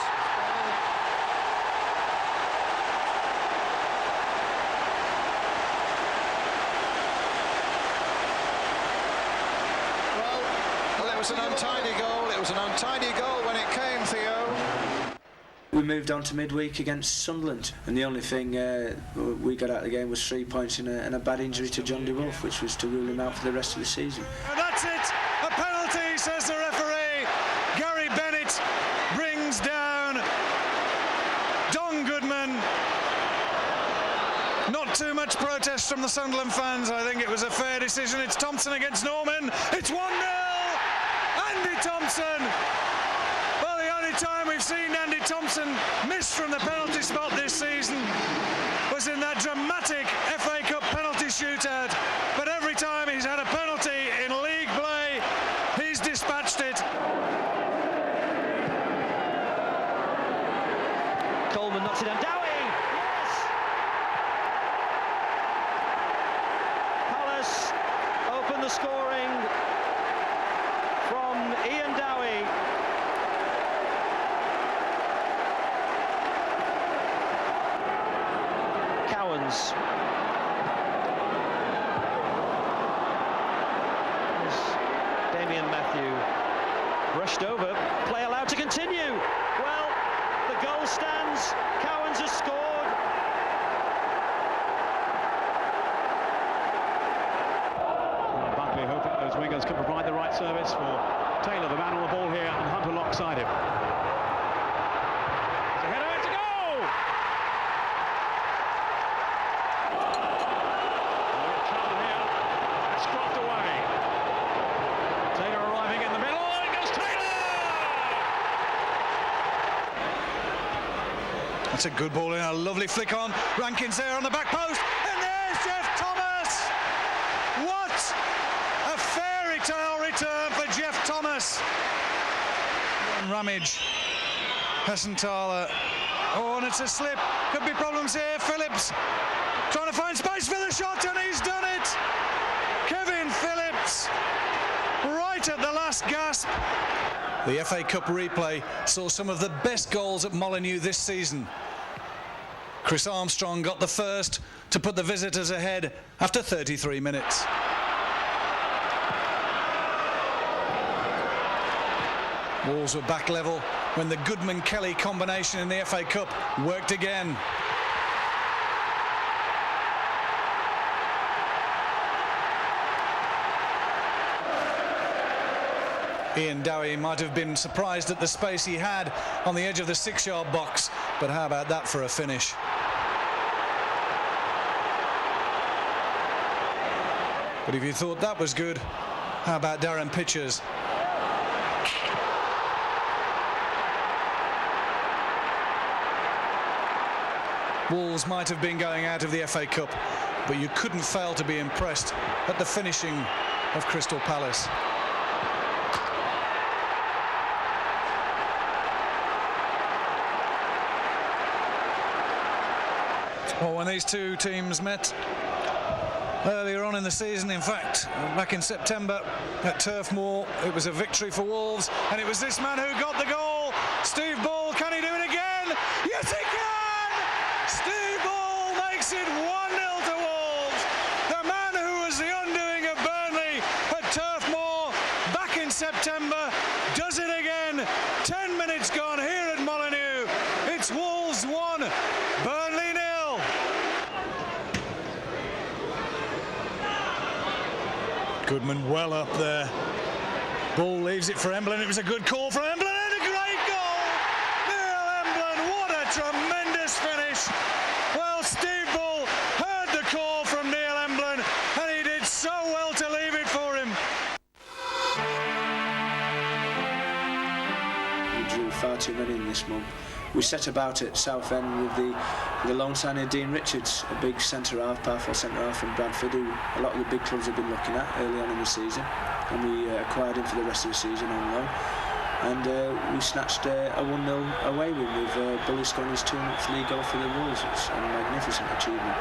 it was an untidy goal. It was an untidy goal when it came, Theo. We moved on to midweek against Sunderland, and the only thing we got out of the game was 3 points and a bad injury to John DeWolf, which was to rule him out for the rest of the season. And that's it, a penalty, says the referee. Gary Bennett brings down Don Goodman. Not too much protest from the Sunderland fans. I think it was a fair decision. It's Thompson against Norman. It's 1-0. Andy Thompson. Well, the only time we've seen Andy Thompson miss from the penalty spot this season was in that dramatic FA Cup penalty shootout. But every time he's had a penalty in league play, he's dispatched it. Coleman knocks it down. Dowie! Yes! Palace open the scoring from Ian Dowie. Cowans. Damien Matthew brushed over. Play allowed to continue. Well, the goal stands. Cowans has scored. Buckley hoping those wingers can provide the right service for Taylor, the man on the ball here, and Hunt alongside him. It's a header, it's a goal! Trouble here. That's dropped away. Taylor arriving in the middle. It goes Taylor! That's a good ball in, a lovely flick on. Rankin's there on the back post, and there's Jeff Thomas! What a fairy tale return for Jeff Thomas! And Ramage, Hessenthaler, oh, and it's a slip. Could be problems here. Phillips trying to find space for the shot, and he's done it! Kevin Phillips, right at the last gasp. The FA Cup replay saw some of the best goals at Molineux this season. Chris Armstrong got the first to put the visitors ahead after 33 minutes. Wolves were back level when the Goodman-Kelly combination in the FA Cup worked again. Ian Dowie might have been surprised at the space he had on the edge of the 6-yard box, but how about that for a finish? But if you thought that was good, how about Darren Pitchers? Wolves might have been going out of the FA Cup, but you couldn't fail to be impressed at the finishing of Crystal Palace. Well, when these two teams met earlier on in the season, in fact, back in September at Turf Moor, it was a victory for Wolves, and it was this man who got the goal. Steve Ball, can he do it again? Yes, he can! Steve Ball makes it 1-0 to Wolves. The man who was the undoing of Burnley at Turf Moor back in September does it again. 10 minutes gone here at Molineux. It's Wolves 1, Burnley 0. Goodman well up there. Ball leaves it for Emblin. It was a good call for Emblin and a great goal. Neil Emblin, what a tremendous finish. Well, Steve Ball heard the call from Neil Emblin and he did so well to leave it for him. We drew far too many in this month. We set about at Southend with the loan signing of Dean Richards, a big centre-half, powerful centre-half from Bradford, who a lot of the big clubs have been looking at early on in the season. And we acquired him for the rest of the season on loan. And we snatched a 1-0 away win with Bully scoring his 200th league goal for the Wolves. It's a magnificent achievement.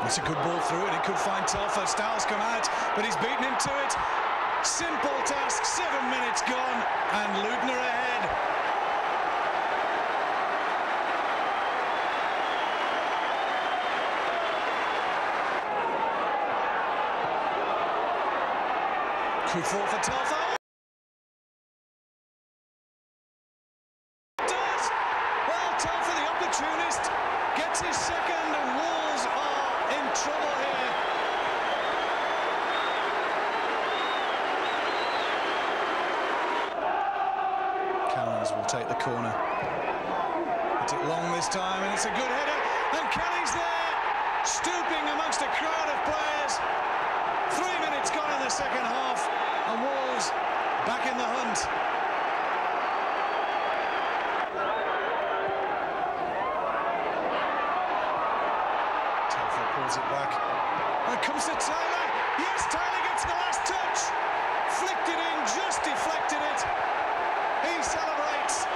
It's a good ball through and it could find Telfer. Styles come out, but he's beaten him to it. Simple task, 7 minutes gone, and Luton are ahead. Could fall for Telford. Does! Well, Telford, the opportunist, gets his second, and Wolves are in trouble here. Cowans will take the corner. Hit it long this time, and it's a good header. And Kelly's there, stooping amongst a crowd of players. 3 minutes gone in the second half, and Wolves back in the hunt. Telford pulls it back. And it comes to Taylor. Yes, Taylor gets the last touch. Flicked it in, just deflected it. He celebrates,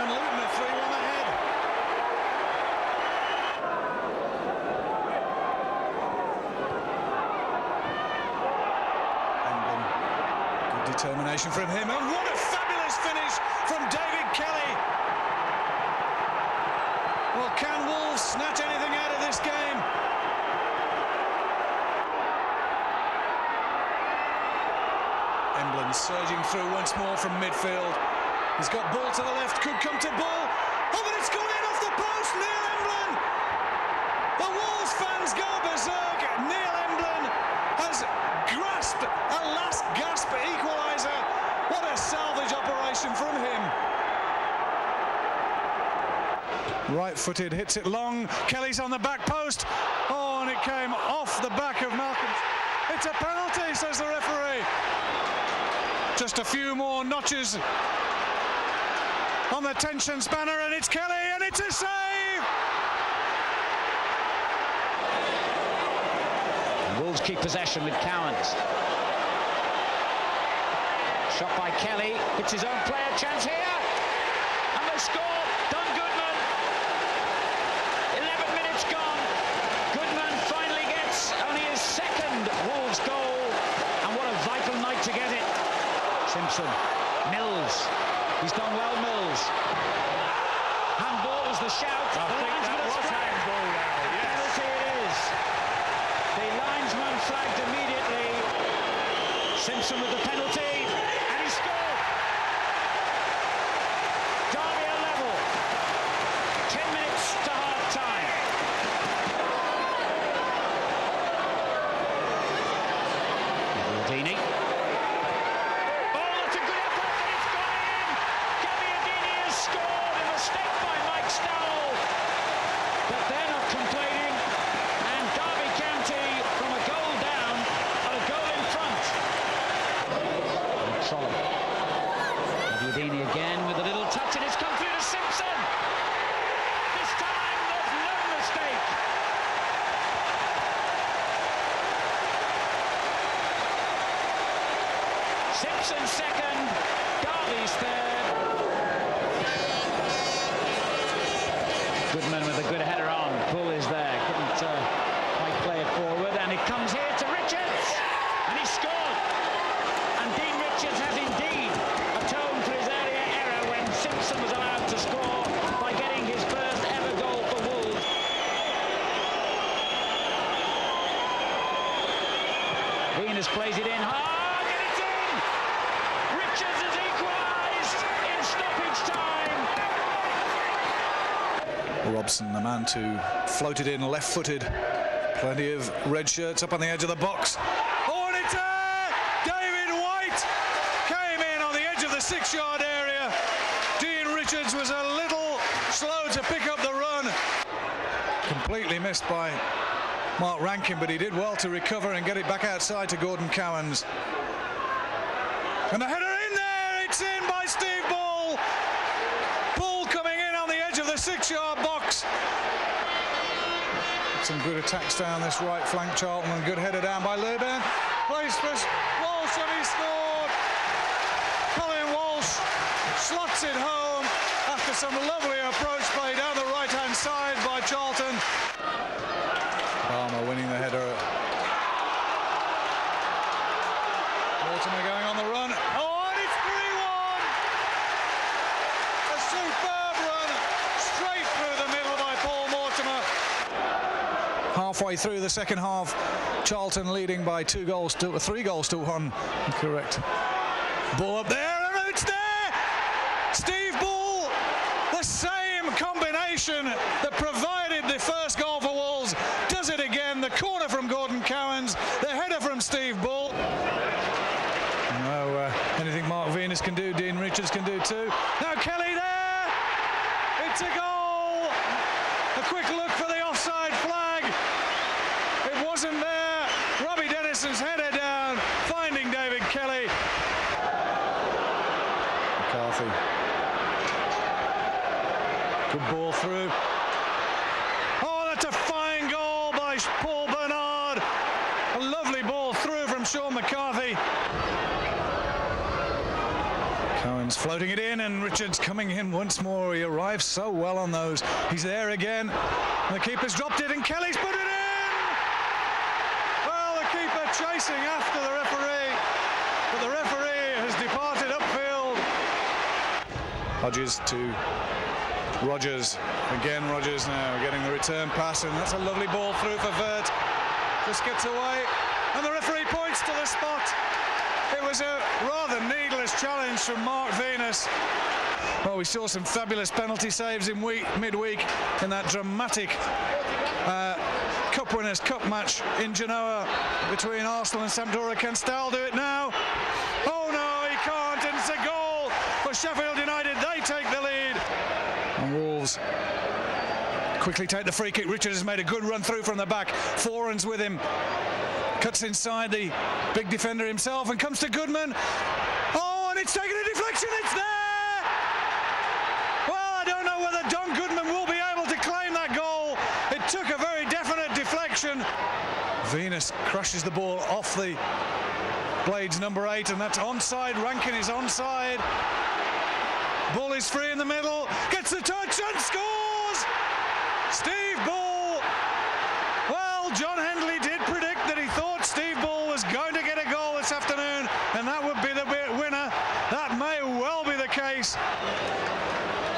and Luton are 3-1 ahead. Determination from him, and what a fabulous finish from David Kelly. Well, can Wolves snatch anything out of this game? Emblen surging through once more from midfield. He's got ball to the left, could come to ball. Oh, but it's gone in off the post, Neil Emblen! The Wolves fans go berserk. Neil Emblen has grasped a last gasp equaliser. What a salvage operation from him. Right-footed, hits it long. Kelly's on the back post. Oh, and it came off the back of Malcolm. It's a penalty, says the referee. Just a few more notches on the tension spanner, and it's Kelly, and it's a save! Wolves keep possession with Cowans. Shot by Kelly, hits his own player, chance here, and they score. Don Goodman. 11 minutes gone. Goodman finally gets only his second Wolves goal, and what a vital night to get it. Simpson, Mills, he's done well, Mills. Handball was the shout. I think that was handball now, yes. Penalty it is. The linesman flagged immediately. Simpson with the penalty, and he scored. Derby are level. 10 minutes to half-time. Gabbiadini. Oh, that's a good effort, but it's gone in. Gabbiadini has scored. A mistake by Mike Stowell. But they're not complaining. And Derby County, from a goal down, are a goal in front. Solid. Gabbiadini again with a little touch, and it's come through to Simpson. This time there's no mistake. Simpson second, Derby's third. Goodman with a good header on. Bull is there, couldn't quite play it forward, and it comes here to Richards, and he scored. And Dean Richards has indeed atoned for his earlier error when Simpson was allowed to score by getting his first ever goal for Wolves. Venus plays it in hard, and it's in! Richards has equalised in stoppage time. Robson, the man to float it in left-footed. Plenty of red shirts up on the edge of the box. Oh, and it's there! David White came in on the edge of the 6-yard area. Dean Richards was a little slow to pick up the run. Completely missed by Mark Rankin, but he did well to recover and get it back outside to Gordon Cowans. And the header in there! It's in by Steve Bull! Bull coming in on the edge of the 6-yard box. Some good attacks down this right flank, Charlton, and good header down by Leuben. Plays for Walsh, and he scored. Colin Walsh slots it home after some lovely approach play down the right-hand side by Charlton. Palmer winning the header. Mortimer going on the run. Oh, and it's 3-1! A superb run straight through the middle by Paul Mortimer. halfway through the second half. Charlton leading by 3 goals to 1. Correct. Ball up there, and it's there! Steve Bull, the same combination that provided the first goal for Wolves, does it again. The corner from Gordon Cowans, the header from Steve Bull. Anything Mark Venus can do, Dean Richards can do too. Now Kelly there! It's a goal! A quick look for the offside flag. It wasn't there. Robbie Dennison's header down, finding David Kelly. McCarthy. Good ball through. Oh, that's a fine goal by Paul Bernard. A lovely ball through from Sean McCarthy. Cowan's floating it in, and Richards coming in once more. He arrives so well on those. He's there again. The keeper's dropped it, and Kelly's put it in! Well, the keeper chasing after the referee, but the referee has departed upfield. Hodges to Rodgers. Again, Rodgers now getting the return pass, and that's a lovely ball through for Vert. Just gets away, and the referee points to the spot. It was a rather needless challenge from Mark Venus. Well, we saw some fabulous penalty saves in midweek in that dramatic Cup Winners' Cup match in Genoa between Arsenal and Sampdoria. Can Stahl do it now? Oh no, he can't, and it's a goal for Sheffield United. They take the lead. And Wolves quickly take the free kick. Richards has made a good run through from the back. Foran's with him. Cuts inside the big defender himself and comes to Goodman. Oh, and it's taken a deflection. It's there! Well, I don't know whether Don Goodman will be able to claim that goal. It took a very definite deflection. Venus crushes the ball off the Blades number 8, and that's onside. Rankin is onside. Ball is free in the middle. Gets the touch and scores! Steve Bull. Well, John Hendley did predict that he thought Steve Bull was going to get a goal this afternoon, and that would be the winner. That may well be the case.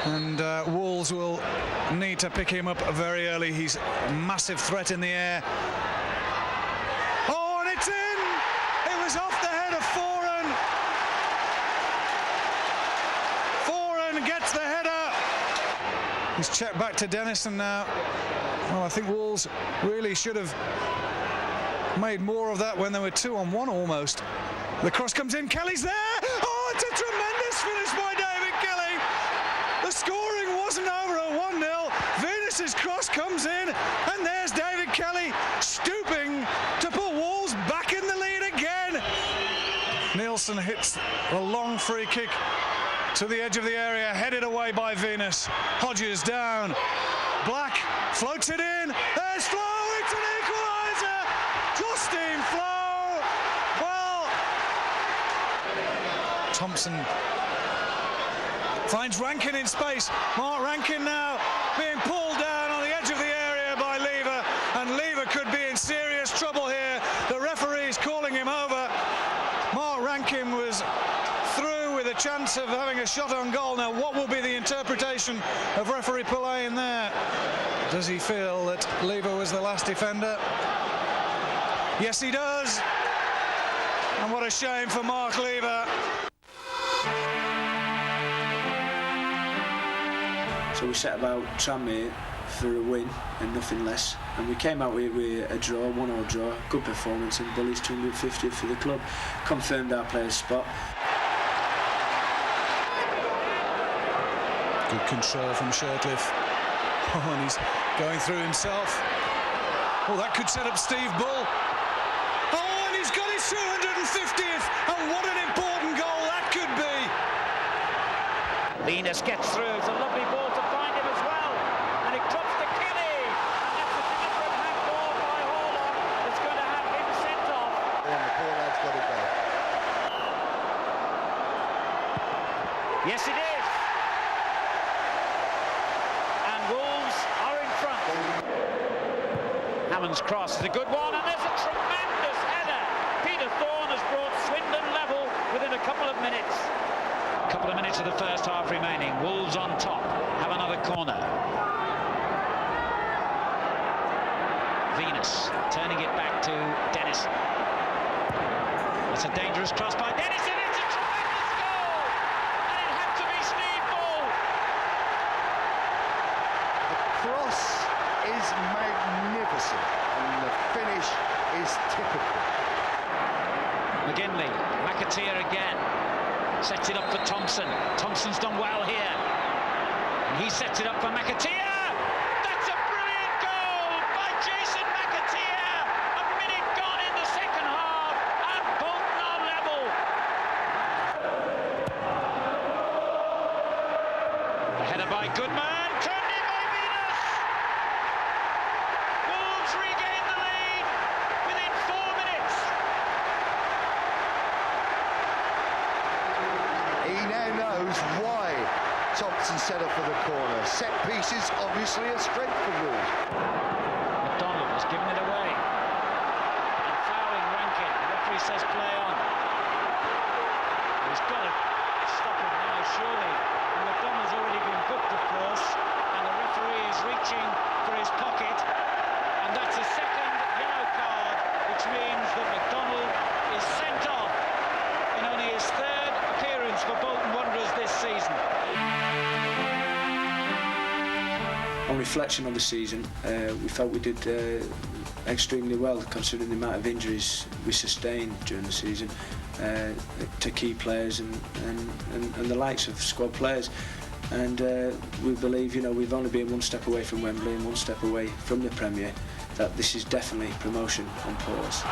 And Wolves will need to pick him up very early. He's a massive threat in the air. Oh, and it's in! It was off the head of Foran. Foran gets the header. He's checked back to Dennison now. Well, I think Wolves really should have made more of that when they were 2-on-1 almost. The cross comes in, Kelly's there! Oh, it's a tremendous finish by David Kelly! The scoring wasn't over at 1-0. Venus's cross comes in, and there's David Kelly stooping to put Wolves back in the lead again. Nielsen hits a long free kick to the edge of the area, headed away by Venus. Hodges down. Black floats it in. There's Flo. It's an equaliser. Justine Flo. Well, Thompson finds Rankin in space. Mark Rankin now being pulled down on the edge of the area by Lever, and Lever could be in serious trouble here. The referee's calling him over. Mark Rankin was through with a chance of having a shot on goal. Now, what will be the interpretation of referee Pillay in there? Does he feel that Lever was the last defender? Yes, he does. And what a shame for Mark Lever. So we set about Tranmere for a win and nothing less, and we came out with a draw, 1-1 draw, good performance, and Bully's 250th for the club, confirmed our player's spot. Good control from Shirtliff. Oh, and he's going through himself. Oh, that could set up Steve Bull. Oh, and he's got his 250th, and what an important goal that could be. Venus gets through. It's a lovely ball to find him as well, and it drops to Kelly, and that's a deliberate handball by Horlock that's going to have him sent off. Yeah, the poor lad's got it back. Yes, it is. And Wolves are in front. Hammond's cross is a good one, and there's a tremendous header. Peter Thorne has brought Swindon level within a couple of minutes. Couple of minutes of the first half remaining. Wolves on top, have another corner. Venus, turning it back to Dennis. It's a dangerous cross by Dennis, and it's a tremendous goal! And it had to be Steve Bull. The cross is magnificent, and the finish is typical. McGinley, McAteer again, sets it up for Thompson. Thompson's done well here, and he sets it up for McAteer. That's a brilliant goal by Jason McAteer. A minute gone in the second half, and Bolton are level. A header by Goodman, turned in by Venus. Wolves regain the lead within 4 minutes. He now knows why Thompson set up for the corner. Set pieces, obviously a strength for Wolves. McDonald has given it away. And fouling Rankin. The referee says play on. He's got to stop him now, surely. And McDonald's already been booked, of course. And the referee is reaching for his pocket. And that's a second yellow card, which means that McDonald is sent off in only his third appearance for Bolton Wanderers this season. On reflection on the season, we felt we did extremely well considering the amount of injuries we sustained during the season to key players and the likes of squad players. And we believe, we've only been one step away from Wembley and one step away from the Premier, that this is definitely promotion on pause.